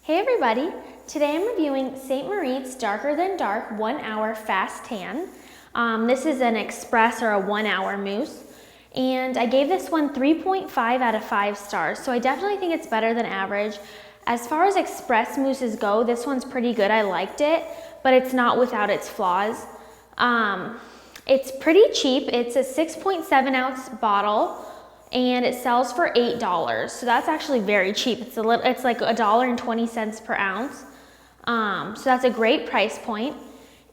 Hey everybody! Today I'm reviewing St. Moriz Darker Than Dark 1 Hour Fast Tan. This is an express or a 1 hour mousse. And I gave this one 3.5 out of 5 stars. So I definitely think it's better than average. As far as express mousses go, this one's pretty good. I liked it, but it's not without its flaws. It's pretty cheap. It's a 6.7 ounce bottle. And it sells for $8, so that's actually very cheap. It's like $1.20 per ounce, so that's a great price point.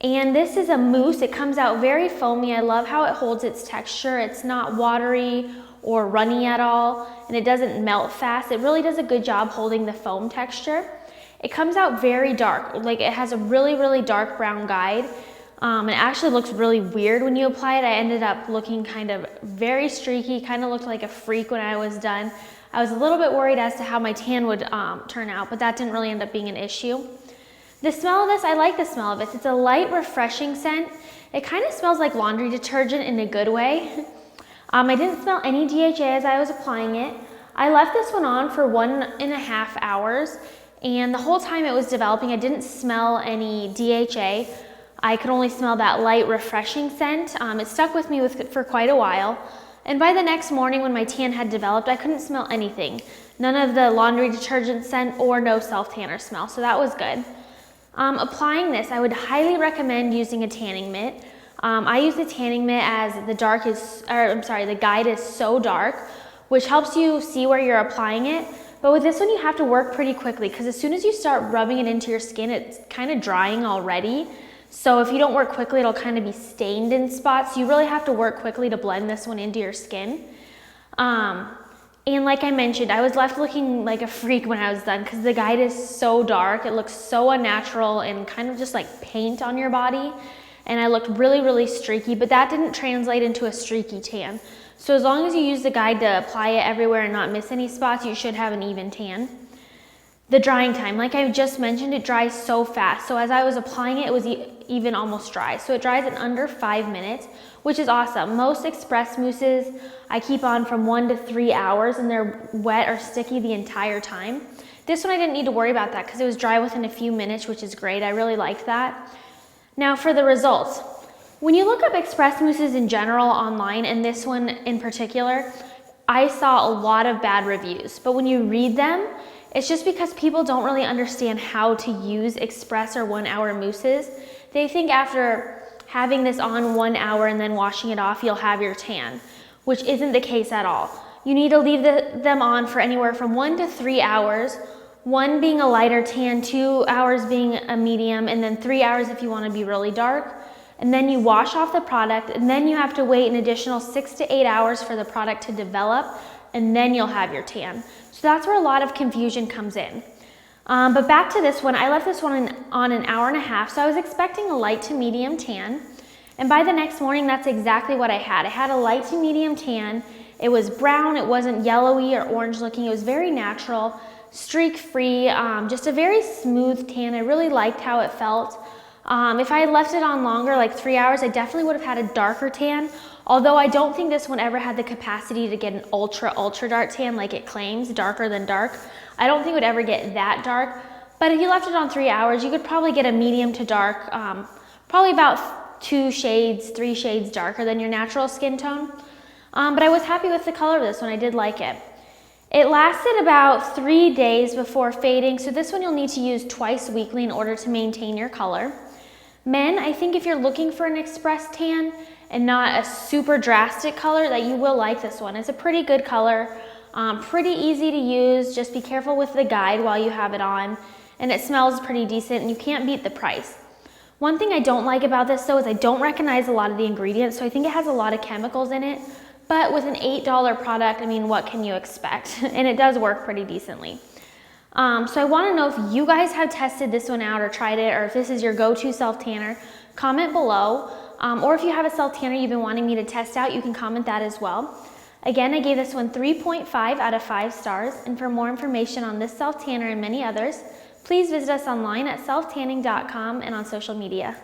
And this is a mousse. It comes out very foamy. I love how it holds its texture. It's not watery or runny at all, and it doesn't melt fast. It really does a good job holding the foam texture. It comes out very dark. Like, it has a really dark brown guide. It actually looks really weird when you apply it. I ended up looking kind of very streaky, kind of looked like a freak when I was done. I was a little bit worried as to how my tan would turn out, but that didn't really end up being an issue. The smell of this, I like the smell of it. It's a light, refreshing scent. It kind of smells like laundry detergent in a good way. I didn't smell any DHA as I was applying it. I left this one on for 1.5 hours, and the whole time it was developing, I didn't smell any DHA. I could only smell that light, refreshing scent. It stuck with me for quite a while. And by the next morning when my tan had developed, I couldn't smell anything. None of the laundry detergent scent or no self-tanner smell, so that was good. Applying this, I would highly recommend using a tanning mitt. I use the tanning mitt as the guide is so dark, which helps you see where you're applying it. But with this one, you have to work pretty quickly because as soon as you start rubbing it into your skin, it's kind of drying already. So if you don't work quickly, it'll kind of be stained in spots. You really have to work quickly to blend this one into your skin. And like I mentioned, I was left looking like a freak when I was done because the guide is so dark. It looks so unnatural and kind of just like paint on your body. And I looked really streaky, but that didn't translate into a streaky tan. So as long as you use the guide to apply it everywhere and not miss any spots, you should have an even tan. The drying time, like I just mentioned, it dries so fast. So as I was applying it, it was even almost dry. So it dries in under 5 minutes, which is awesome. Most express mousses I keep on from 1 to 3 hours and they're wet or sticky the entire time. This one I didn't need to worry about that because it was dry within a few minutes, which is great. I really liked that. Now for the results. When you look up express mousses in general online, and this one in particular, I saw a lot of bad reviews. But when you read them, it's just because people don't really understand how to use express or 1 hour mousses. They think after having this on 1 hour and then washing it off, you'll have your tan, which isn't the case at all. You need to leave them on for anywhere from 1 to 3 hours, 1 being a lighter tan, 2 hours being a medium, and then 3 hours if you want to be really dark. And then you wash off the product, and then you have to wait an additional 6 to 8 hours for the product to develop, and then you'll have your tan. So that's where a lot of confusion comes in. But back to this one, I left this one on 1.5 hours, so I was expecting a light to medium tan. And by the next morning, that's exactly what I had. I had a light to medium tan. It was brown, it wasn't yellowy or orange looking. It was very natural, streak free, just a very smooth tan. I really liked how it felt. If I had left it on longer, like 3 hours, I definitely would have had a darker tan. Although I don't think this one ever had the capacity to get an ultra dark tan like it claims, darker than dark. I don't think it would ever get that dark. But if you left it on 3 hours, you could probably get a medium to dark, probably about 2 shades, 3 shades darker than your natural skin tone. But I was happy with the color of this one. I did like it. It lasted about 3 days before fading, so this one you'll need to use twice weekly in order to maintain your color. Men, I think if you're looking for an express tan and not a super drastic color, that you will like this one. It's a pretty good color, pretty easy to use. Just be careful with the guide while you have it on, and it smells pretty decent, and you can't beat the price. One thing I don't like about this though is I don't recognize a lot of the ingredients, so I think it has a lot of chemicals in it. But with an $8 product, I mean, what can you expect? And it does work pretty decently. So I want to know if you guys have tested this one out or tried it, or if this is your go-to self-tanner. Comment below. Or if you have a self-tanner you've been wanting me to test out, you can comment that as well. Again, I gave this one 3.5 out of 5 stars. And for more information on this self-tanner and many others, please visit us online at SelfTanning.com and on social media.